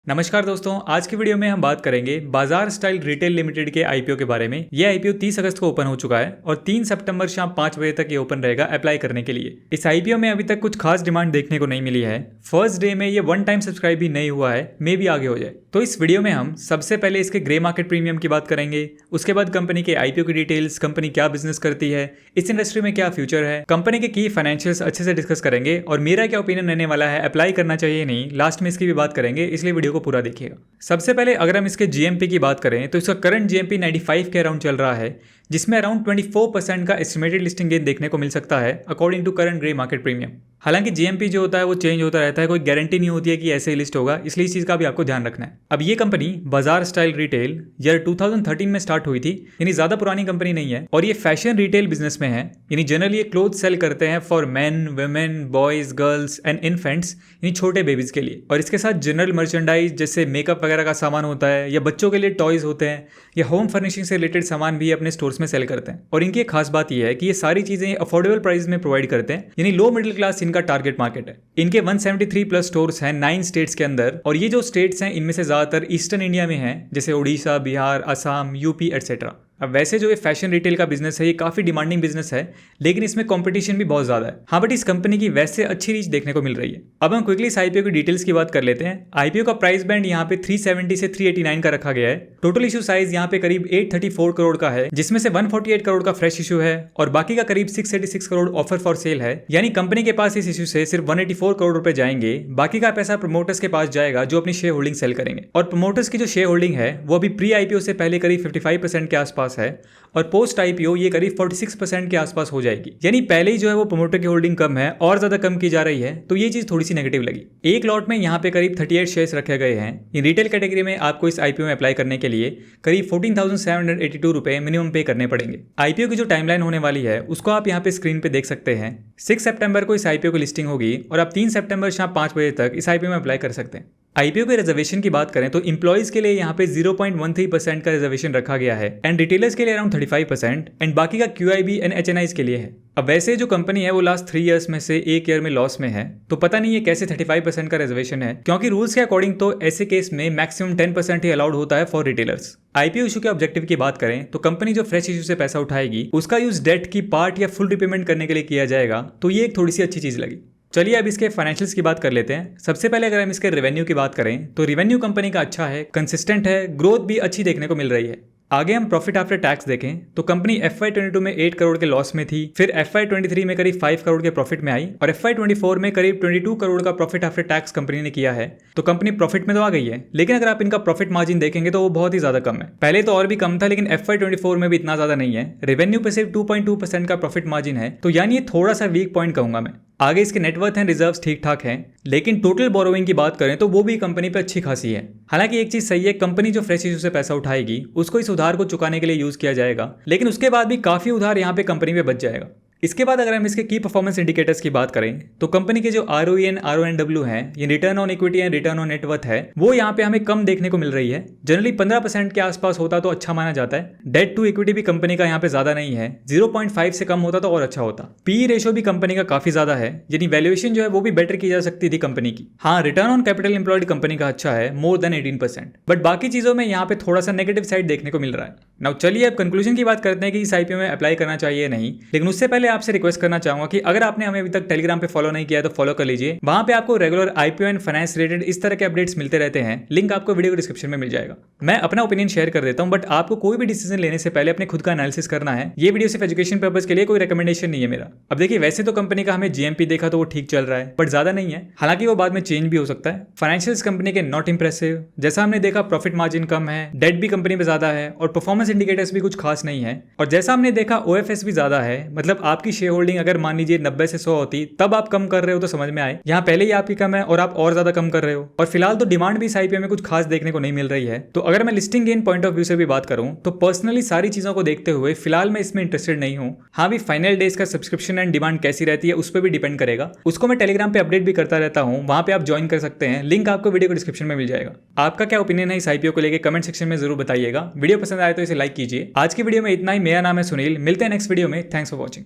नमस्कार दोस्तों, आज की वीडियो में हम बात करेंगे बाजार स्टाइल रिटेल लिमिटेड के आईपीओ के बारे में। यह आईपीओ 30 अगस्त को ओपन हो चुका है और 3 सितंबर शाम 5 बजे तक ये ओपन रहेगा अप्लाई करने के लिए। इस आईपीओ में अभी तक कुछ खास डिमांड देखने को नहीं मिली है। फर्स्ट डे में ये 1 टाइम सब्सक्राइब भी नहीं हुआ है, मे भी आगे हो जाए। तो इस वीडियो में हम सबसे पहले इसके ग्रे मार्केट प्रीमियम की बात करेंगे, उसके बाद कंपनी के आईपीओ की डिटेल्स, कंपनी क्या बिजनेस करती है, इस इंडस्ट्री में क्या फ्यूचर है, कंपनी के की फाइनेंशियल्स अच्छे से डिस्कस करेंगे और मेरा क्या ओपिनियन रहने वाला है, अप्लाई करना चाहिए नहीं, लास्ट में इसकी भी बात करेंगे, इसलिए वीडियो को पूरा देखिएगा। सबसे पहले अगर हम इसके जीएमपी की बात करें तो इसका करंट जीएमपी 95 के अराउंड चल रहा है, जिसमें अराउंड 24% का एस्टिमेटेड लिस्टिंग गेन देखने को मिल सकता है according to current grey market premium. हालांकि जीएमपी जो होता है वो चेंज होता रहता है, कोई गारंटी नहीं होती है कि ऐसे ही लिस्ट होगा, इसलिए इस चीज़ का भी आपको ध्यान रखना है। अब ये कंपनी बाजार स्टाइल रिटेल ईयर 2013 में स्टार्ट हुई थी, यानी ज़्यादा पुरानी कंपनी नहीं है और ये फैशन रिटेल बिजनेस में है। यानी जनरली ये क्लोथ सेल करते हैं for man, women, boys, girls and infants, यानी छोटे बेबीज़ के लिए। और इसके साथ जनरल मर्चेंडाइज जैसे मेकअप वगैरह का सामान होता है या बच्चों के लिए टॉयज़ होते हैं या होम फर्निशिंग से रिलेटेड सामान भी अपने स्टोर्स में सेल करते हैं। और इनकी एक खास बात यह है कि ये सारी चीज़ें अफोर्डेबल प्राइस में प्रोवाइड करते हैं, यानी लो मिडिल क्लास इनका टारगेट मार्केट है। इनके 173 प्लस स्टोर्स हैं 9 स्टेट्स के अंदर, और ये जो स्टेट्स हैं इनमें से ज़्यादातर ईस्टर्न इंडिया में हैं, जैसे उड़ीसा, बिहार, असम, यूपी एटसेट्रा। अब वैसे जो ये फैशन रिटेल का बिजनेस है ये काफ़ी डिमांडिंग बिजनेस है, लेकिन इसमें कंपटीशन भी बहुत ज़्यादा है। हाँ, बट इस कंपनी की वैसे अच्छी रीच देखने को मिल रही है। अब हम क्विकली इस आईपीओ की डिटेल्स की बात कर लेते हैं। आईपीओ का प्राइस बैंड यहाँ पे 370 से 389 का रखा गया है। टोटल इशू साइज यहाँ पे करीब 834 करोड़ का है, जिसमें से 148 करोड़ का फ्रेश इशू है और बाकी का करीब 686 करोड़ ऑफर फॉर सेल है। यानी कंपनी के पास इस इशू से सिर्फ 184 करोड़ रुपए जाएंगे, बाकी का पैसा प्रमोटर्स के पास जाएगा जो अपनी शेयर होल्डिंग सेल करेंगे। और प्रमोटर्स की जो शेयर होल्डिंग है वो अभी प्री आईपीओ से पहले करीब 55% के आसपास है और पोस्ट आईपीओ ये करीब 46% के आसपास हो जाएगी। यानी पहले ही जो है वो प्रमोटर की होल्डिंग कम है और ज्यादा कम की जा रही है, तो ये चीज थोड़ी सी नेगेटिव लगी। एक लॉट में यहाँ पे करीब 38 शेयर्स रखे गए हैं। इन रिटेल कैटेगरी में आपको इस आईपीओ में अप्लाई करने के लिए करीब 14,782 रुपए मिनिमम पे करने पड़ेंगे। आईपीओ की जो टाइमलाइन होने वाली है उसको आप यहाँ पे स्क्रीन पे देख सकते हैं। 6 सितंबर को इस आईपीओ की लिस्टिंग होगी और आप 3 सितंबर शाम 5 बजे तक इस आईपीओ में अप्लाई कर सकते हैं। आईपीओ के रिजर्वेशन की बात करें तो इंप्लॉइज के लिए यहाँ पे 0.13% का रिजर्वेशन रखा गया है एंड रिटेलर्स के लिए अराउंड 35% एंड बाकी का क्यूआईबी एंड एचएनआईज के लिए है। अब वैसे जो कंपनी है वो लास्ट 3 इयर्स में से 1 ईयर में लॉस में है, तो पता नहीं है कैसे 35% का रिजर्वेशन है, क्योंकि रूल्स के अकॉर्डिंग तो ऐसे केस में मैक्सिमम 10% ही अलाउड होता है फॉर रिटेलर्स। आईपीओ इशू के ऑब्जेक्टिव की बात करें तो कंपनी जो फ्रेश इशू से पैसा उठाएगी उसका यूज डेट की पार्ट या फुल रिपेमेंट करने के लिए किया जाएगा, तो ये एक थोड़ी सी अच्छी चीज लगी। चलिए अब इसके फाइनेंशियल्स की बात कर लेते हैं। सबसे पहले अगर हम इसके रेवेन्यू की बात करें तो रेवेन्यू कंपनी का अच्छा है, कंसिस्टेंट है, ग्रोथ भी अच्छी देखने को मिल रही है। आगे हम प्रॉफिट आफ्टर टैक्स देखें तो कंपनी FY22 में 8 करोड़ के लॉस में थी, फिर FY23 में करीब 5 करोड़ के प्रॉफिट में आई और FY24 में करीब 22 करोड़ का प्रॉफिट आफ्टर टैक्स कंपनी ने किया है। तो कंपनी प्रॉफिट में तो आ गई है, लेकिन अगर आप इनका प्रॉफिट मार्जिन देखेंगे तो वो बहुत ही ज्यादा कम है। पहले तो और भी कम था, लेकिन FY24 में भी इतना ज्यादा नहीं है। रेवेन्यू पे सिर्फ 2.2% का प्रॉफिट मार्जिन है, तो यानी ये थोड़ा सा वीक पॉइंट कहूंगा मैं। आगे इसके नेटवर्थ एंड रिजर्व्स ठीक ठाक हैं, लेकिन टोटल बोरोइंग की बात करें तो वो भी कंपनी पे अच्छी खासी है। हालांकि एक चीज सही है, कंपनी जो फ्रेश इशू से पैसा उठाएगी उसको इस उधार को चुकाने के लिए यूज किया जाएगा, लेकिन उसके बाद भी काफी उधार यहाँ पे कंपनी पे बच जाएगा। इसके बाद अगर हम इसके की परफॉर्मेंस इंडिकेटर्स की बात करें तो कंपनी के जो ROE एंड RONW हैं, ये return on equity and return on net worth है, वो यहाँ पे हमें कम देखने को मिल रही है। जनरली 15% के आसपास होता तो अच्छा माना जाता है। डेट टू इक्विटी भी कंपनी का यहाँ पे ज्यादा नहीं है, 0.5 से कम होता तो और अच्छा होता। पी रेशो भी कंपनी का काफी ज्यादा है, यानी वैल्यूएशन जो है वो भी बेटर की जा सकती थी कंपनी की। हाँ, return on capital employed company का अच्छा है, मोर देन 18%, बट बाकी चीजों में यहाँ पे थोड़ा सा नेगेटिव साइड देखने को मिल रहा है। नाउ चलिए अब कंक्लूजन की बात करते हैं कि इस आईपीओ में अप्लाई करना चाहिए नहीं, लेकिन उससे पहले आपसे रिक्वेस्ट करना चाहूंगा कि अगर आपने हमें अभी तक टेलीग्राम पे फॉलो नहीं किया तो फॉलो कर लीजिए। वहां पे आपको regular IPO and finance related इस तरह के अपडेट्स मिलते रहते हैं। लिंक आपको वीडियो डिस्क्रिप्शन में मिल जाएगा। मैं अपना ओपिनियन शेयर कर देता हूं, बट आपको कोई भी डिसीजन लेने से पहले अपने खुद का एनालिसिस करना है। ये वीडियो सिर्फ एजुकेशन पर्पस के लिए, कोई रिकमेंडेशन नहीं है मेरा। अब देखिए, वैसे तो कंपनी का हमें जीएमपी देखा तो वो ठीक चल रहा है, बट ज्यादा नहीं है। हालांकि वो बाद में चेंज भी हो सकता है। फाइनेंशियल्स कंपनी के नॉट इंप्रेसिव, जैसा हमने देखा प्रॉफिट मार्जिन कम है, डेट भी कंपनी में ज्यादा है और परफॉर्मेंस इंडिकेटर्स भी कुछ खास नहीं है। और जैसा हमने देखा OFS भी ज्यादा है, मतलब आपकी शेयर होल्डिंग अगर मान लीजिए 90 से 100 होती तब आप कम कर रहे हो तो समझ में आए। यहाँ पहले ही आपकी कम है और आप और ज्यादा कम कर रहे हो। और फिलहाल तो डिमांड भी इस आईपीओ में कुछ खास देखने को नहीं मिल रही है। तो अगर मैं listing gain point of view से भी बात करूं तो पर्सनली सारी चीजों को देखते हुए फिलहाल मैं इसमें इंटरेस्टेड नहीं हूं। हाँ भी फाइनल डेज का सब्सक्रिप्शन एंड डिमांड कैसी रहती है उस पर भी डिपेंड करेगा। उसको मैं टेलीग्राम पे अपडेट भी करता रहता हूँ, वहां पे आप ज्वाइन कर सकते हैं। लिंक आपको वीडियो को डिस्क्रिप्शन में मिल जाएगा। आपका क्या ओपिनियन है इस आईपीओ को लेकर कमेंट सेक्शन में जरूर बताइएगा। वीडियो पसंद आए तो इसे लाइक कीजिए। आज की वीडियो में इतना ही। मेरा नाम है सुनील, मिलते हैं नेक्स्ट वीडियो में। Thanks for watching.